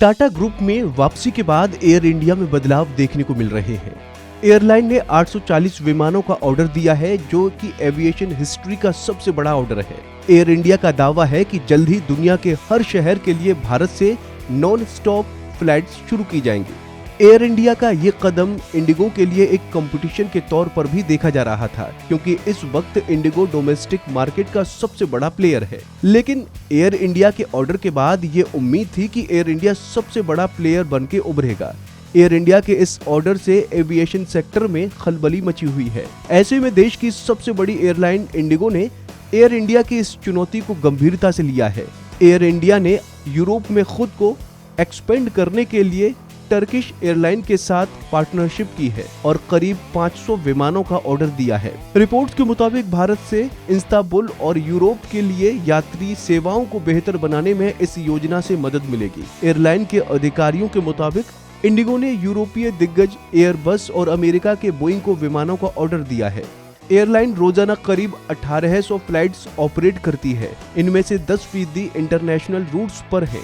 Tata group में वापसी के बाद एयर इंडिया में बदलाव देखने को मिल रहे हैं। एयरलाइन ने 840 विमानों का ऑर्डर दिया है, जो कि एविएशन हिस्ट्री का सबसे बड़ा ऑर्डर है। एयर इंडिया का दावा है कि जल्द ही दुनिया के हर शहर के लिए भारत से नॉन स्टॉप फ्लाइट्स शुरू की जाएंगी। एयर इंडिया का ये कदम इंडिगो के लिए एक कंपटीशन के तौर पर भी देखा जा रहा था, क्योंकि इस वक्त इंडिगो डोमेस्टिक मार्केट का सबसे बड़ा प्लेयर है। लेकिन एयर इंडिया के ऑर्डर के बाद ये उम्मीद थी कि एयर इंडिया सबसे बड़ा प्लेयर बनके उभरेगा। एयर इंडिया के इस ऑर्डर से एविएशन सेक्टर में खलबली मची हुई है। ऐसे में देश की सबसे बड़ी एयरलाइन इंडिगो ने एयर इंडिया की इस चुनौती को गंभीरता से लिया है। एयर इंडिया ने यूरोप में खुद को एक्सपेंड करने के लिए टर्किश एयरलाइन के साथ पार्टनरशिप की है और करीब 500 विमानों का ऑर्डर दिया है। रिपोर्ट्स के मुताबिक भारत से इस्तांबुल और यूरोप के लिए यात्री सेवाओं को बेहतर बनाने में इस योजना से मदद मिलेगी। एयरलाइन के अधिकारियों के मुताबिक इंडिगो ने यूरोपीय दिग्गज एयरबस और अमेरिका के बोइंग को विमानों का ऑर्डर दिया है। एयरलाइन रोजाना करीब 1800 फ्लाइट्स ऑपरेट करती है। इनमें से 10% इंटरनेशनल रूट्स पर है।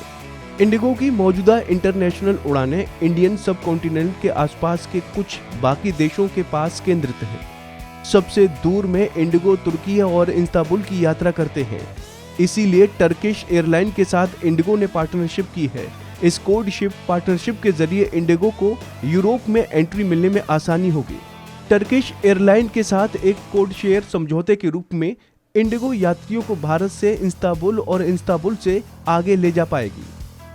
इंडिगो की मौजूदा इंटरनेशनल उड़ानें इंडियन सब कॉन्टिनेंट के आसपास के कुछ बाकी देशों के पास केंद्रित हैं। सबसे दूर में इंडिगो तुर्की और इस्तांबुल की यात्रा करते हैं। इसीलिए टर्किश एयरलाइन के साथ इंडिगो ने पार्टनरशिप की है। इस कोड शिप पार्टनरशिप के जरिए इंडिगो को यूरोप में एंट्री मिलने में आसानी होगी। टर्किश एयरलाइन के साथ एक कोड शेयर समझौते के रूप में इंडिगो यात्रियों को भारत से इस्तांबुल और इस्तांबुल से आगे ले जा पाएगी।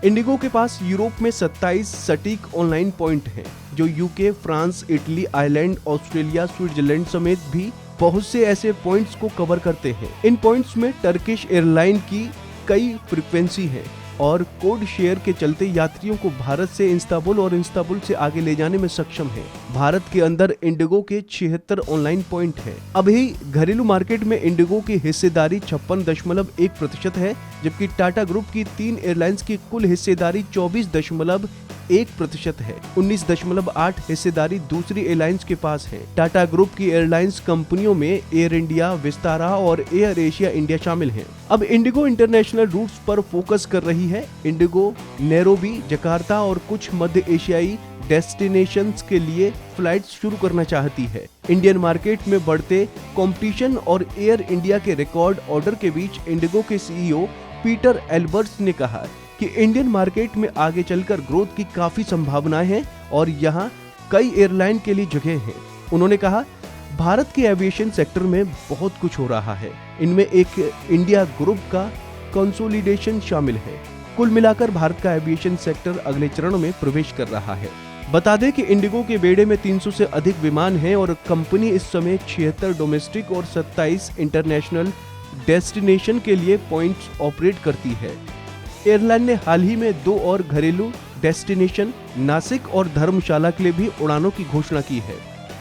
इंडिगो के पास यूरोप में 27 सटीक ऑनलाइन पॉइंट हैं, जो UK, France, Italy, Ireland, Australia, Switzerland समेत भी बहुत से ऐसे पॉइंट्स को कवर करते हैं। इन पॉइंट्स में टर्किश एयरलाइन की कई फ्रीक्वेंसी है और कोड शेयर के चलते यात्रियों को भारत से इस्तांबुल और इस्तांबुल से आगे ले जाने में सक्षम है। भारत के अंदर इंडिगो के 76 ऑनलाइन पॉइंट है। अभी घरेलू मार्केट में इंडिगो की हिस्सेदारी 56.1% है, जबकि टाटा ग्रुप की 3 एयरलाइंस की कुल हिस्सेदारी 24.1% है। 19.8 हिस्सेदारी दूसरी एयरलाइंस के पास है। टाटा ग्रुप की एयरलाइंस कंपनियों में एयर इंडिया, विस्तारा और एयर एशिया इंडिया शामिल हैं। अब इंडिगो इंटरनेशनल रूट्स पर फोकस कर रही है। इंडिगो नैरोबी, जकार्ता और कुछ मध्य एशियाई डेस्टिनेशंस के लिए फ्लाइट्स शुरू करना चाहती है। इंडियन मार्केट में बढ़ते कंपटीशन और एयर इंडिया के रिकॉर्ड ऑर्डर के बीच इंडिगो के सीईओ पीटर एल्बर्ट्स ने कहा कि इंडियन मार्केट में आगे चलकर ग्रोथ की काफी संभावनाएं हैं और यहां कई एयरलाइन के लिए जगह है। उन्होंने कहा, भारत के एविएशन सेक्टर में बहुत कुछ हो रहा है। इनमें एक इंडिया ग्रुप का कंसोलिडेशन शामिल है। कुल मिलाकर भारत का एविएशन सेक्टर अगले चरण में प्रवेश कर रहा है। बता दें कि इंडिगो के बेड़े में 300 से अधिक विमान हैं और कंपनी इस समय 76 डोमेस्टिक और 27 इंटरनेशनल डेस्टिनेशन के लिए पॉइंट्स ऑपरेट करती है। एयरलाइन ने हाल ही में 2 और घरेलू डेस्टिनेशन नासिक और धर्मशाला के लिए भी उड़ानों की घोषणा की है।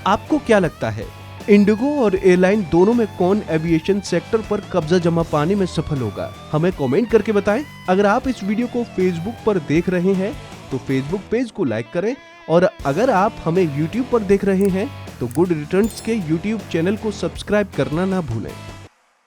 आपको क्या लगता है, इंडिगो और एयरलाइन दोनों में कौन एविएशन सेक्टर पर कब्जा जमा पाने में सफल होगा? हमें कमेंट करके बताएं। अगर आप इस वीडियो को फेसबुक पर देख रहे हैं तो फेसबुक पेज को लाइक करें और अगर आप हमें यूट्यूब पर देख रहे हैं तो गुड रिटर्न्स के यूट्यूब चैनल को सब्सक्राइब करना ना भूलें।